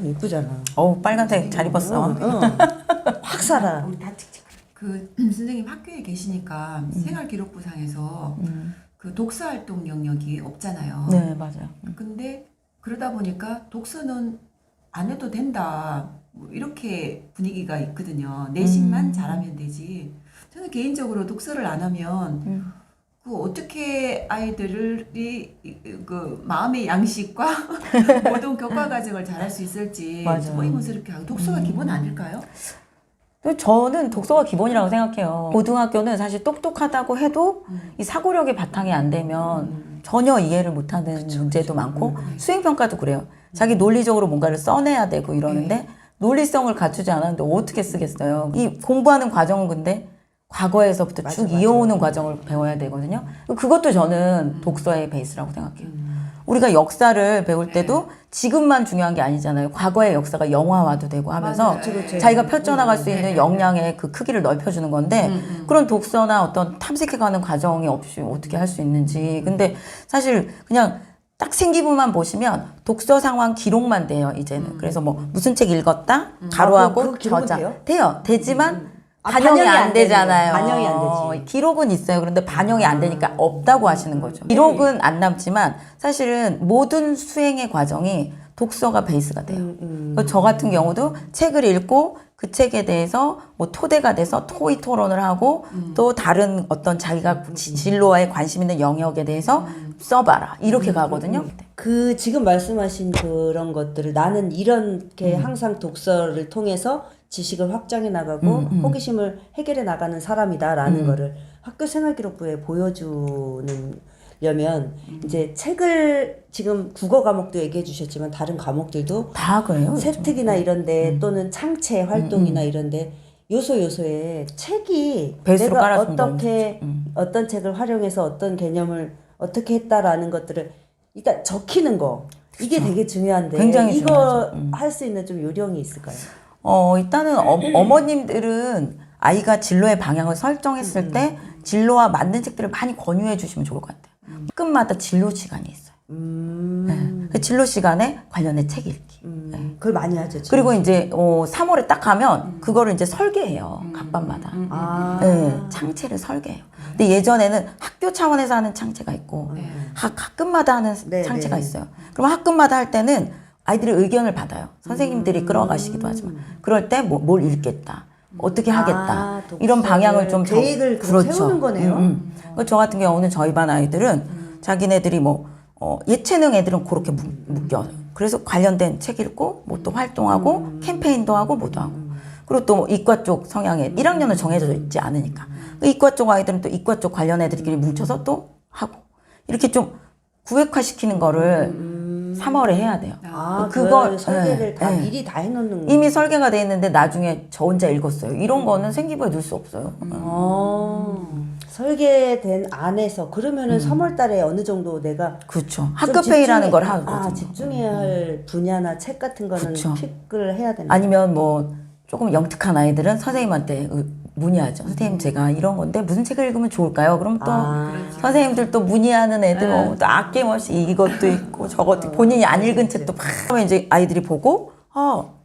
예쁘잖아. 빨간색 잘 입었어. 확 살아. 우리 다 칙칙. 선생님 학교에 계시니까 생활기록부상에서 그 독서 활동 영역이 없잖아요. 네, 맞아요. 근데 그러다 보니까 독서는 안 해도 된다. 뭐 이렇게 분위기가 있거든요. 내신만 잘하면 되지. 저는 개인적으로 독서를 안 하면 그 어떻게 아이들이 그 마음의 양식과 모든 교과 과정을 잘할 수 있을지 맞아요. 의문스럽게 하고 독서가 기본 아닐까요? 저는 독서가 기본이라고 생각해요. 고등학교는 사실 똑똑하다고 해도 이 사고력이 바탕이 안 되면 전혀 이해를 못하는 문제도 많고 수행평가도 그래요. 자기 논리적으로 뭔가를 써내야 되고 이러는데 논리성을 갖추지 않았는데 어떻게 쓰겠어요. 이 공부하는 과정은 근데 과거에서부터 쭉 이어오는 과정을 배워야 되거든요. 그것도 저는 독서의 베이스라고 생각해요. 우리가 역사를 배울 때도 지금만 중요한 게 아니잖아요. 과거의 역사가 영화화도 되고 하면서 자기가 펼쳐나갈 수 있는 역량의 그 크기를 넓혀주는 건데 그런 독서나 어떤 탐색해가는 과정이 없이 어떻게 할 수 있는지. 근데 사실 그냥 딱 생기부만 보시면 독서 상황 기록만 돼요, 이제는. 그래서 뭐 무슨 책 읽었다, 가로하고 그 기록은 저자. 돼요? 되지만 반영이 반영이 안 안 되는 되잖아요. 거예요. 반영이 안 되지. 기록은 있어요. 그런데 반영이 안 되니까 없다고 하시는 거죠. 기록은 안 남지만 사실은 모든 수행의 과정이 독서가 베이스가 돼요. 저 같은 경우도 책을 읽고 그 책에 대해서 뭐 토대가 돼서 토의 토론을 하고 또 다른 어떤 자기가 진로와의 관심 있는 영역에 대해서 써봐라. 이렇게 가거든요. 그 지금 말씀하신 그런 것들을 나는 이렇게 항상 독서를 통해서 지식을 확장해 나가고 호기심을 해결해 나가는 사람이다라는 거를 학교 생활기록부에 보여주려면 이제 책을 지금 국어 과목도 얘기해 주셨지만 다른 과목들도 다 그래요. 세특이나 이런데 또는 창체 활동이나 이런데 요소에 책이 베이스로 내가 깔아준 어떻게 어떤 책을 활용해서 어떤 개념을 어떻게 했다라는 것들을 일단 적히는 거 이게 되게 중요한데 굉장히 이거 중요하죠. 할 수 있는 좀 요령이 있을까요? 일단은 어머님들은 아이가 진로의 방향을 설정했을 때 진로와 맞는 책들을 많이 권유해 주시면 좋을 것 같아요. 학급마다 진로 시간이 있어요. 네. 그 진로 시간에 관련된 책 읽기. 네. 그걸 많이 하죠. 지금. 그리고 이제 3월에 딱 하면 그거를 이제 설계해요. 각 반마다. 아. 네, 창체를 설계해요. 근데 예전에는 학교 차원에서 하는 창체가 있고 학급마다 하는 창체가 있어요. 그럼 학급마다 할 때는 아이들이 의견을 받아요. 선생님들이 끌어가시기도 하지만 그럴 때 뭘 읽겠다. 어떻게 하겠다. 이런 방향을 좀 계획을 세우는 거네요. 저 같은 경우는 저희 반 아이들은 자기네들이 예체능 애들은 그렇게 묶여요. 그래서 관련된 책 읽고 뭐 또 활동하고 캠페인도 하고 뭐도 하고 그리고 또 이과 쪽 성향에 1학년은 정해져 있지 않으니까 이과 쪽 아이들은 또 이과 쪽 관련 애들끼리 뭉쳐서 또 하고 이렇게 좀 구획화시키는 거를 3월에 해야 돼요. 그걸 설계를 다 미리 다 해놓는 이미 설계가 돼 있는데 나중에 저 혼자 읽었어요. 이런 거는 생기부에 넣을 수 없어요. 설계된 안에서 그러면은 3월 달에 어느 정도 내가 그렇죠. 학급회의라는 걸 하거든요. 집중해야 할 분야나 책 같은 거는 그쵸. 픽을 해야 되나? 아니면 뭐 조금 영특한 아이들은 선생님한테 문의하죠. 선생님 제가 이런 건데 무슨 책을 읽으면 좋을까요? 그럼 또 선생님들 또 문의하는 애들 또 아낌없이 이것도 있고 저것도 있고 본인이 안 읽은 책도 막 하면 이제 아이들이 보고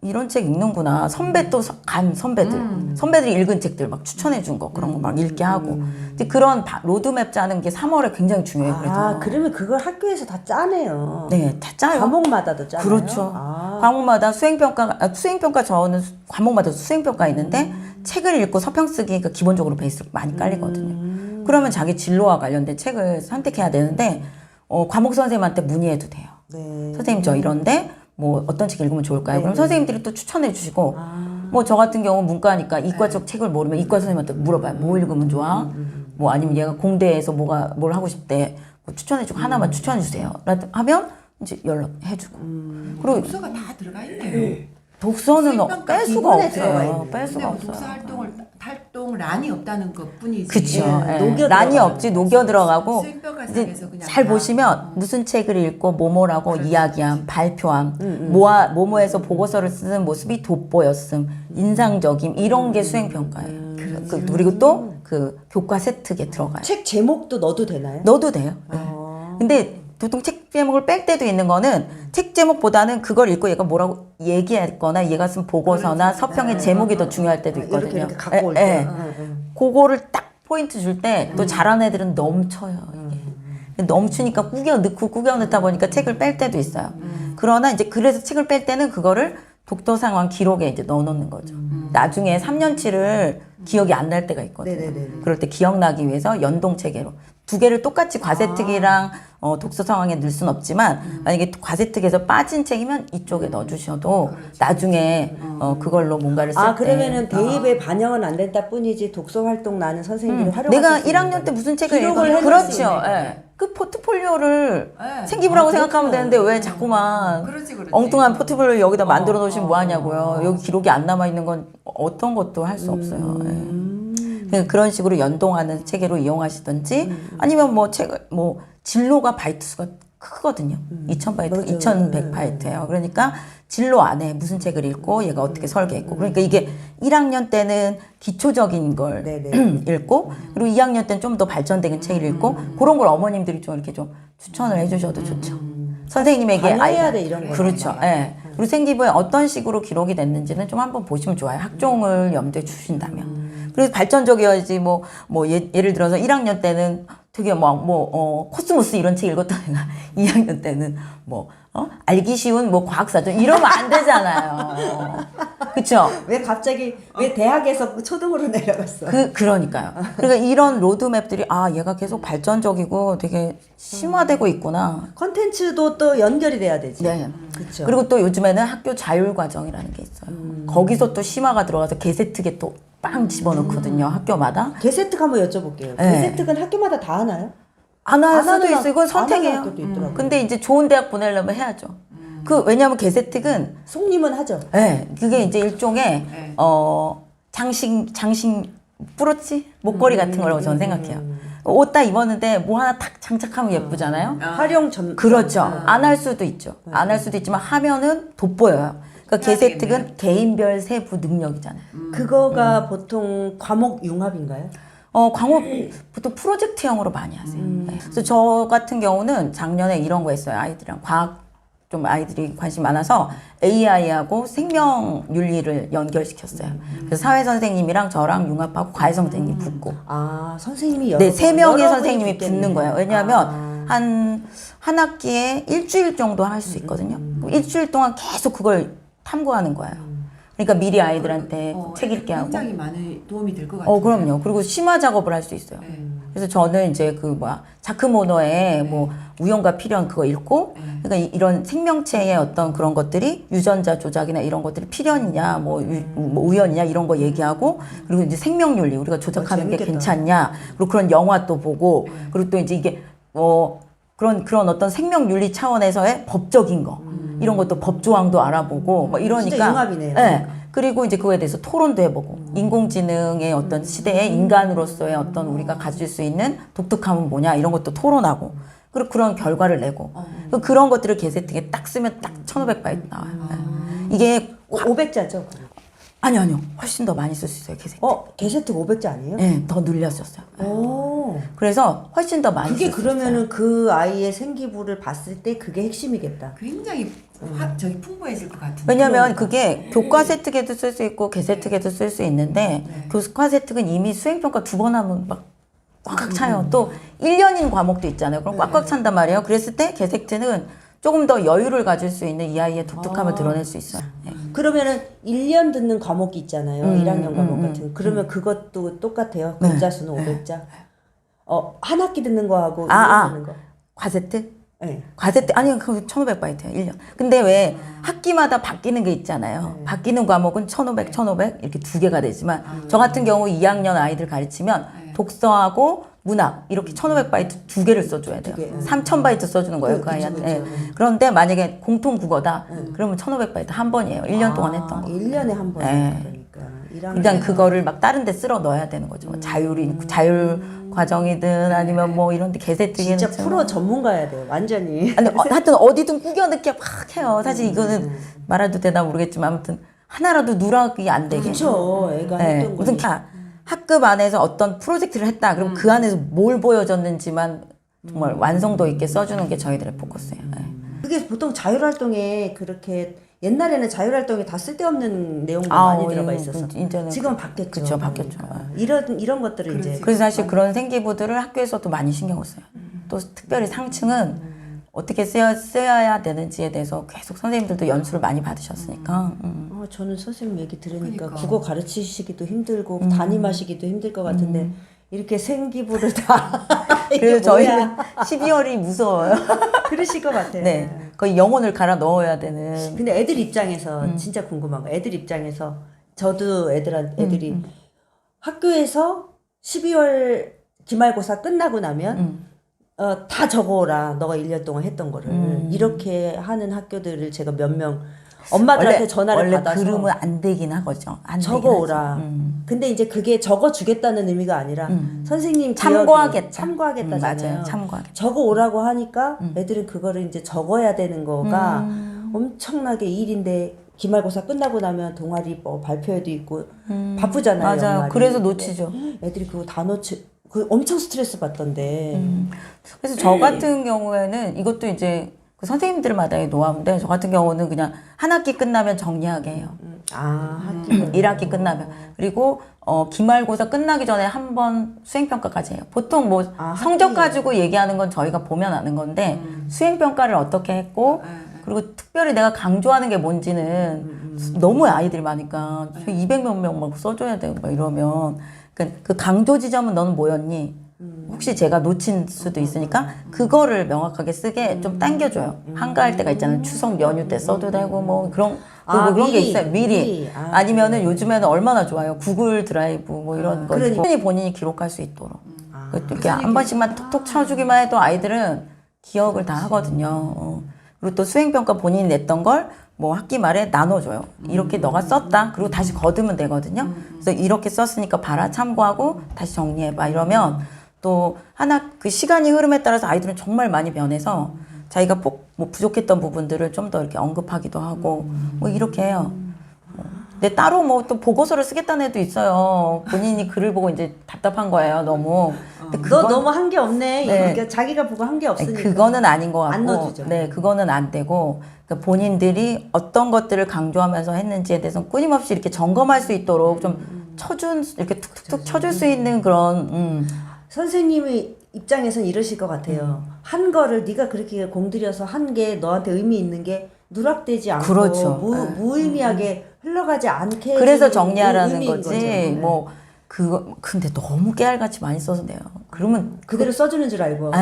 이런 책 읽는구나. 선배 또 간 선배들이 읽은 책들 막 추천해 준 거 그런 거 막 읽게 하고 이제 그런 로드맵 짜는 게 3월에 굉장히 중요해요. 그래서 그러면 그걸 학교에서 다 짜네요. 네, 다 짜요. 과목마다도 짜나요? 그렇죠. 과목마다 수행평가 저는 과목마다 수행평가 있는데 책을 읽고 서평 쓰기가 기본적으로 베이스로 많이 깔리거든요. 그러면 자기 진로와 관련된 책을 선택해야 되는데 과목 선생님한테 문의해도 돼요. 네. 선생님 저 이런데 뭐 어떤 책 읽으면 좋을까요? 그럼 선생님들이 또 추천해 주시고 뭐 저 같은 경우 문과니까 이과 쪽 책을 모르면 이과 선생님한테 물어봐요. 뭐 읽으면 좋아? 뭐 아니면 얘가 공대에서 뭘 하고 싶대. 뭐 추천해 주고 하나만 추천해 주세요. 하면 이제 연락해 주고. 그리고 독서가 다 들어가 있네요. 독서는 뺄 수가 기본에 없어요. 들어가 뺄 수가 근데 독서 없어요. 활동란이 없다는 것뿐이지. 그쵸. 녹여 란이 들어가요. 없지 녹여 들어가고 수행평가상에서 이제 그냥 잘 다, 보시면 무슨 책을 읽고 뭐뭐라고 이야기함, 발표함, 뭐뭐에서 보고서를 쓰는 모습이 돋보였음, 인상적임 이런 게 수행평가예요. 그리고 또 그 교과 세특에 들어가요. 책 제목도 넣어도 되나요? 넣어도 돼요. 근데 보통 책 제목을 뺄 때도 있는 거는 책 제목보다는 그걸 읽고 얘가 뭐라고 얘기했거나 얘가 쓴 보고서나 서평의 제목이 더 중요할 때도 있거든요. 이렇게 갖고 올 예, 때. 예. 그거를 딱 포인트 줄 때 또 잘하는 애들은 넘쳐요. 이게. 넘치니까 꾸겨 넣다 보니까 책을 뺄 때도 있어요. 그러나 이제 그래서 책을 뺄 때는 그거를 독서 상황 기록에 이제 넣어놓는 거죠. 나중에 3년치를 기억이 안 날 때가 있거든요. 네네네. 그럴 때 기억나기 위해서 연동 체계로 두 개를 똑같이 과세특이랑 독서 상황에 넣을 순 없지만 만약에 과세특에서 빠진 책이면 이쪽에 넣어주셔도 나중에 그걸로 뭔가를 쓸 때 그러면은 대입에 반영은 안 된다 뿐이지 독서 활동 나는 선생님들이 활용할 내가 수 있는 1학년 때 무슨 책을 기록을 읽었는지 해놓을 수 그렇죠. 있는 예. 그 포트폴리오를 네. 생기부라고 그렇구나. 생각하면 되는데 왜 자꾸만 그렇지. 엉뚱한 포트폴리오 여기다 만들어 놓으시면 뭐 하냐고요. 여기 기록이 안 남아 있는 건 어떤 것도 할 수 없어요. 예. 그러니까 그런 식으로 연동하는 체계로 이용하시든지 아니면 뭐 책을 뭐 진로가 바이트 수가 크거든요. 2000바이트, 맞아요. 2100바이트예요. 그러니까 진로 안에 무슨 책을 읽고 얘가 어떻게 설계했고 그러니까 이게 1학년 때는 기초적인 걸 네네. 읽고 그리고 2학년 때는 좀 더 발전된 책을 읽고 그런 걸 어머님들이 좀 이렇게 좀 추천을 해주셔도 좋죠. 선생님에게 반영해야 돼, 이런 거. 그렇죠. 예. 그리고 생기부에 어떤 식으로 기록이 됐는지는 좀 한번 보시면 좋아요. 학종을 염두에 주신다면. 그래서 발전적이어야지 예를 들어서 1학년 때는 되게 코스모스 이런 책 읽었던 애가 2학년 때는 알기 쉬운 과학사전 이러면 안 되잖아요. 그쵸? 왜 갑자기 왜 대학에서 초등으로 내려갔어? 그러니까요. 그러니까 이런 로드맵들이 얘가 계속 발전적이고 되게 심화되고 있구나. 컨텐츠도 또 연결이 돼야 되지. 네. 그렇죠. 그리고 또 요즘에는 학교 자율과정이라는 게 있어요. 거기서 또 심화가 들어가서 게세특에 또 빵 집어넣거든요. 학교마다. 게세특 한번 여쭤볼게요. 네. 게세특은 학교마다 다 하나요? 안 할 안 수도 하는 있어요. 이건 안 하는 선택이에요. 학교도 있더라고요. 근데 이제 좋은 대학 보내려면 해야죠. 왜냐면 게세특은 송님은 하죠. 그게 이제 일종의 네. 장식 브로치 목걸이 같은 거라고 저는 생각해요. 옷 다 입었는데 뭐 하나 탁 장착하면 예쁘잖아요. 활용 전 그렇죠. 안 할 수도 있죠. 안 할 수도 있지만 하면은 돋보여요. 그러니까 게세특은 개인별 세부 능력이잖아요. 그거가 보통 과목 융합인가요? 광업 보통 프로젝트형으로 많이 하세요. 네. 그래서 저 같은 경우는 작년에 이런 거 했어요. 아이들이랑 과학 좀 아이들이 관심 많아서 AI하고 생명윤리를 연결시켰어요. 그래서 사회 선생님이랑 저랑 융합하고 과외 선생님이 붙고. 선생님이 네, 3명의 여러 분이 선생님이 붙겠네요. 붙는 거예요. 왜냐하면 한 학기에 일주일 정도 할 수 있거든요. 일주일 동안 계속 그걸 탐구하는 거예요. 그러니까 미리 아이들한테 책 읽게 하고. 굉장히 많은 도움이 될 것 같아요. 그럼요. 그리고 심화 작업을 할 수 있어요. 그래서 저는 이제 자크모노의 우연과 필연 그거 읽고, 그러니까 이런 생명체의 어떤 그런 것들이 유전자 조작이나 이런 것들이 필연이냐, 우연이냐 이런 거 얘기하고, 그리고 이제 생명윤리 우리가 조작하는 게 재밌겠다. 괜찮냐, 그리고 그런 영화 또 보고, 그리고 또 이제 이게 그런 어떤 생명윤리 차원에서의 법적인 거 이런 것도 법조항도 알아보고 이러니까 진짜 융합이네요. 네. 그리고 이제 그거에 대해서 토론도 해보고 인공지능의 어떤 시대에 인간으로서의 어떤 우리가 가질 수 있는 독특함은 뭐냐 이런 것도 토론하고 그리고 그런 결과를 내고 그런 것들을 게세특에 딱 쓰면 딱 1500바이트 나와요. 네. 이게 500자죠. 아니요 훨씬 더 많이 쓸 수 있어요 게세특. 게세특 500자 아니에요? 네, 더 늘렸었어요. 오. 그래서 훨씬 더 많이 그게 쓸 수 있어요. 그러면은 그 아이의 생기부를 봤을 때 그게 핵심이겠다. 굉장히 풍부해질 것 같은데. 왜냐면 그게 교과 세특에도 쓸 수 있고 개세특에도 쓸 수 있는데 교과 세특은 이미 수행평가 2번 하면 막 꽉꽉 차요. 또 1년인 과목도 있잖아요. 그럼 꽉꽉 찬단 말이에요. 그랬을 때 개세특은 조금 더 여유를 가질 수 있는 이 아이의 독특함을 드러낼 수 있어요. 네. 그러면은 1년 듣는 과목이 있잖아요. 1학년 과목 같은 거. 그러면 그것도 똑같아요. 글자 수는 500자. 한 학기 듣는 거하고 1년 듣는 거. 과세특? 네. 과세특 아니 그 1500바이트예요. 1년. 근데 왜 학기마다 바뀌는 게 있잖아요. 바뀌는 과목은 1500, 1500 이렇게 두 개가 되지만 저 같은 경우 2학년 아이들 가르치면 독서하고 문학 이렇게 1500바이트 두 개를 써줘야 돼요. 3000바이트 써주는 거예요. 그 아이한테. 네. 그런데 만약에 공통 국어다 그러면 1500바이트 한 번이에요. 1년 동안 했던 거. 1년에 한 번. 네. 그러니까. 일단 그거를 막 다른 데 쓸어 넣어야 되는 거죠. 자율 과정이든 아니면 이런 데 개세특이든 진짜 프로 전문가야 돼요. 완전히. 아니, 하여튼 어디든 꾸겨 넣게 막 해요. 사실 이거는 말해도 되나 모르겠지만 아무튼 하나라도 누락이 안 되게. 그렇죠. 애가 네. 했던 무슨 거. 학급 안에서 어떤 프로젝트를 했다. 그럼 그 안에서 뭘 보여줬는지만 정말 완성도 있게 써주는 게 저희들의 포커스예요. 네. 그게 보통 자율활동에 그렇게 옛날에는 자율활동에 다 쓸데없는 내용도 많이 들어가 있었어. 이제는 지금은 바뀌었죠. 그쵸, 바뀌었죠. 그러니까. 이런 것들을 이제 그래서 사실 그런 생기부들을 학교에서도 많이 신경을 써요. 또 특별히 상층은 어떻게 써야 되는지에 대해서 계속 선생님들도 연수를 많이 받으셨으니까. 저는 선생님 얘기 들으니까 그러니까. 국어 가르치시기도 힘들고 담임하시기도 힘들 것 같은데 이렇게 생기부를 다 이게 그래서 저희는 뭐야? 12월이 무서워요. 그러실 것 같아요. 네, 거의 영혼을 갈아 넣어야 되는. 근데 애들 입장에서 진짜 궁금한 거. 애들 입장에서 저도 애들이 학교에서 12월 기말고사 끝나고 나면 다 적어오라. 너가 1년 동안 했던 거를. 이렇게 하는 학교들을 제가 몇 명 엄마들한테 전화를 원래 받아서 그러면 안 되긴 하거죠. 안 적어오라. 되긴 하죠. 근데 이제 그게 적어주겠다는 의미가 아니라 선생님 참고하겠다. 참고하겠다잖아요. 맞아요. 참고하겠다. 적어오라고 하니까 애들은 그거를 이제 적어야 되는 거가 엄청나게 일인데 기말고사 끝나고 나면 동아리 뭐 발표회도 있고 바쁘잖아요. 맞아요. 연말이. 그래서 놓치죠. 애들이 그거 다 놓치 그 엄청 스트레스 받던데. 그래서 저 같은 경우에는 이것도 이제 그 선생님들마다의 노하우인데 저 같은 경우는 그냥 한 학기 끝나면 정리하게 해요. 학기 1학기 끝나면. 그리고 기말고사 끝나기 전에 한 번 수행평가까지 해요. 보통 뭐 성적 가지고 얘기하는 건 저희가 보면 아는 건데 수행평가를 어떻게 했고 그리고 특별히 내가 강조하는 게 뭔지는 너무 아이들이 많으니까 200몇 명 막 써줘야 되고 막 이러면 그 강조 지점은 너는 뭐였니? 혹시 제가 놓친 수도 있으니까 그거를 명확하게 쓰게 좀 당겨줘요. 한가할 때가 있잖아요. 추석 연휴 때 써도 되고 뭐 그런 그런 게 미리, 있어요. 미리. 아니면은 요즘에는 얼마나 좋아요. 구글 드라이브 뭐 이런 거 본인이 기록할 수 있도록 이렇게 한 번씩만 톡톡 쳐주기만 해도 아이들은 기억을 다 하거든요. 그리고 또 수행평가 본인이 냈던 걸 뭐 학기 말에 나눠줘요. 이렇게 너가 썼다. 그리고 다시 거두면 되거든요. 그래서 이렇게 썼으니까 봐라. 참고하고 다시 정리해봐. 이러면 또 하나 그 시간이 흐름에 따라서 아이들은 정말 많이 변해서 자기가 뭐 부족했던 부분들을 좀 더 이렇게 언급하기도 하고 뭐 이렇게 해요. 근데 따로 뭐 또 보고서를 쓰겠다는 애도 있어요. 본인이 글을 보고 이제 답답한 거예요. 너무. 근데 너 너무 한 게 없네. 네. 그러니까 자기가 보고 한 게 없으니까. 그거는 아닌 것 같고. 안 넣어주죠. 네, 그거는 안 되고 그러니까 본인들이 어떤 것들을 강조하면서 했는지에 대해서 끊임없이 이렇게 점검할 수 있도록 좀 이렇게 툭툭툭 쳐줄 수 있는 그런 선생님의 입장에선 이러실 것 같아요. 한 거를 네가 그렇게 공들여서 한 게 너한테 의미 있는 게 누락되지 않고 그렇죠. 무의미하게 흘러가지 않게 그래서 해주는 정리하라는 의미인 거지. 거죠. 뭐 그거 근데 너무 깨알같이 많이 써서 돼요. 그러면 그대로 써주는 줄 알고.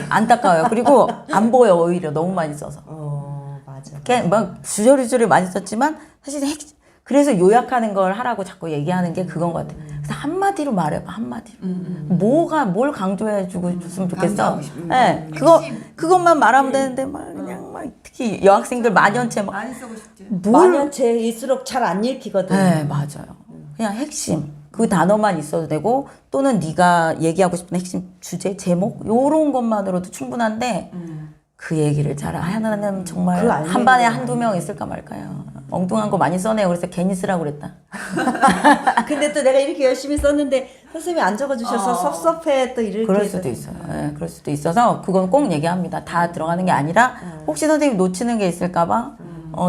안타까워요. 그리고 안 보여 오히려 너무 많이 써서. 맞아. 막 주저리주저리 많이 썼지만 사실 그래서 요약하는 걸 하라고 자꾸 얘기하는 게 그건 것 같아요. 그래서 한마디로 말해봐, 한마디로. 뭘 강조해주고 줬으면 좋겠어. 네, 그것만 말하면 되는데, 막 그냥 막 특히 여학생들 만연체 막. 많이 쓰고 싶지. 만연체일수록 잘 안 읽히거든. 네, 맞아요. 그냥 핵심. 그 단어만 있어도 되고, 또는 네가 얘기하고 싶은 핵심 주제, 제목, 요런 것만으로도 충분한데, 그 얘기를 잘 하나는 정말 그거 알맹이가 한 반에 한두 명 있을까 말까요. 엉뚱한 거 많이 써내요. 그래서 괜히 쓰라고 그랬다. 근데 또 내가 이렇게 열심히 썼는데 선생님이 안 적어주셔서 섭섭해 또 이렇게. 그럴 수도 있어요. 네, 그럴 수도 있어서 그건 꼭 얘기합니다. 다 들어가는 게 아니라 혹시 선생님 놓치는 게 있을까봐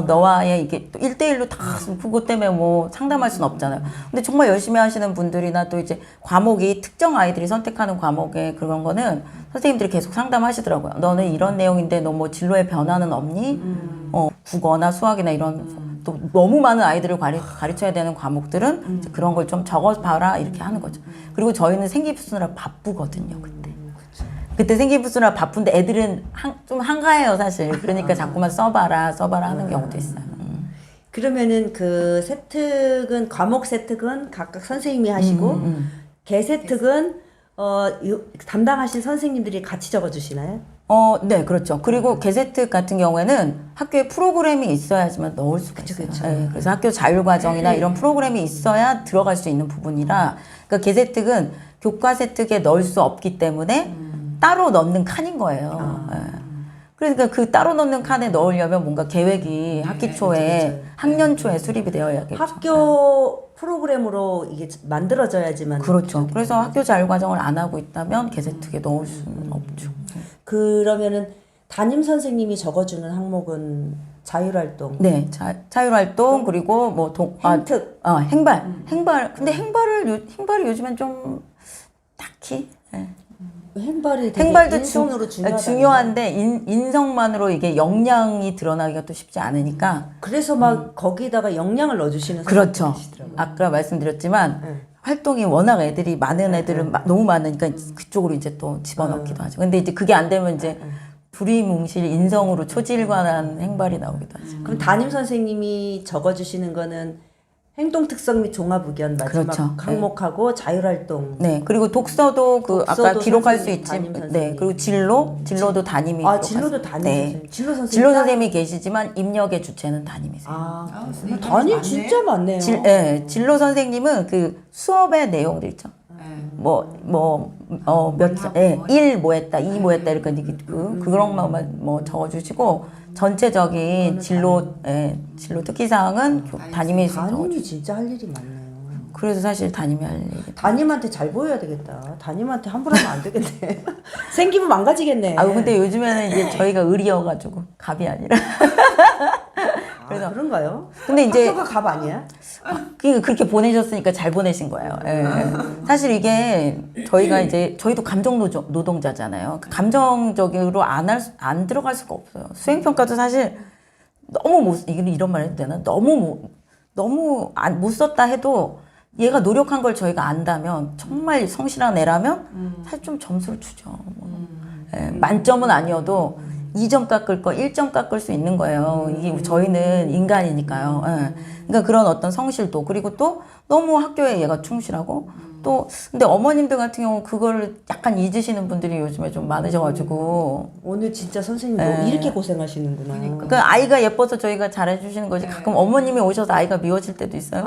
너와의 이게 또 1대1로 다 그것 때문에 뭐 상담할 수는 없잖아요. 근데 정말 열심히 하시는 분들이나 또 이제 과목이 특정 아이들이 선택하는 과목에 그런 거는 선생님들이 계속 상담하시더라고요. 너는 이런 내용인데 너 뭐 진로에 변화는 없니? 국어나 수학이나 이런 또 너무 많은 아이들을 가르쳐야 되는 과목들은 이제 그런 걸 좀 적어봐라 이렇게 하는 거죠. 그리고 저희는 생기부수느라 바쁘거든요. 그때 생기부수느라 바쁜데 애들은 좀 한가해요 사실. 그러니까 자꾸만 써봐라 하는 경우도 있어요. 그러면은 그 세특은 과목 세특은 각각 선생님이 하시고 개세특은 담당하신 선생님들이 같이 적어주시나요? 네, 그렇죠. 그리고 개세특 같은 경우에는 학교에 프로그램이 있어야지만 넣을 수가 있어요. 네, 그래서 학교 자율과정이나 이런 프로그램이 있어야 들어갈 수 있는 부분이라, 그러니까 개세특은 교과 세특에 넣을 수 없기 때문에 따로 넣는 칸인 거예요. 네. 그러니까 그 따로 넣는 칸에 넣으려면 뭔가 계획이 학기 초에, 학년 초에 수립이 되어야겠죠. 학교 프로그램으로 이게 만들어져야지만. 그렇죠. 그래서 학교 자율과정을 안 하고 있다면 개세특에 넣을 수는 없죠. 그러면은 담임 선생님이 적어주는 항목은 자율활동, 네, 자율활동 그리고 뭐 행특. 행발. 근데 행발이 요즘엔 좀 딱히. 예. 행발이 되게 행발도 인성으로 중요하다. 중요한데 인성만으로 이게 역량이 드러나기가 또 쉽지 않으니까. 그래서 막 거기다가 역량을 넣어주시는 그렇죠. 사람들이 계시더라고요. 아까 말씀드렸지만 네. 활동이 워낙 애들이 많은 애들은 너무 많으니까 그쪽으로 이제 또 집어넣기도 하죠. 근데 이제 그게 안 되면 이제 두리뭉실 인성으로 초질관한 행발이 나오기도 하죠. 그럼 담임 선생님이 적어주시는 거는 행동 특성 및 종합 의견 마지막 그렇죠. 항목하고 자율활동. 네, 그리고 독서도 그 아까 독서도 기록할 수 선생님, 있지. 담임 네, 선생님. 그리고 진로도 담임이 아, 기록할 진로도 수- 담임 네. 선생님. 진로 선생님. 진로 선생님이 계시지만 입력의 주체는 담임이세요. 아, 아, 선생님 담임 많네. 진짜 많네요. 진로 선생님은 그 수업의 내용들 있죠. 일 뭐 했다, 이 뭐 했다, 이렇게 그런 것만 뭐 적어주시고, 전체적인 진로 특기사항은 담임이 담임이 적어주시고. 진짜 할 일이 많네요. 그래서 사실 담임이 할 일이. 담임한테 잘 보여야 되겠다. 담임한테 함부로 하면 안 되겠네. 생기면 망가지겠네. 아, 근데 요즘에는 이제 저희가 을이어가지고, 갑이 아니라. 그래서 그런가요? 근데 이제 학교가 갑 아니야? 그렇게 보내셨으니까 잘 보내신 거예요. 예. 사실 이게 저희도 감정 노동자잖아요. 감정적으로 안 들어갈 수가 없어요. 수행평가도 사실 너무 이런 말 해도 되나? 너무 못 썼다 해도 얘가 노력한 걸 저희가 안다면 정말 성실한 애라면 사실 좀 점수를 주죠. 예, 만점은 아니어도 2점 깎을 거 1점 깎을 수 있는 거예요. 이게 저희는 인간이니까요. 예. 그러니까 그런 어떤 성실도 그리고 또 너무 학교에 얘가 충실하고 또 근데 어머님들 같은 경우 그걸 약간 잊으시는 분들이 요즘에 좀 많으셔가지고 오늘 진짜 선생님 너무 이렇게 고생하시는구나. 그러니까 아이가 예뻐서 저희가 잘해주시는 거지 가끔 어머님이 오셔서 아이가 미워질 때도 있어요.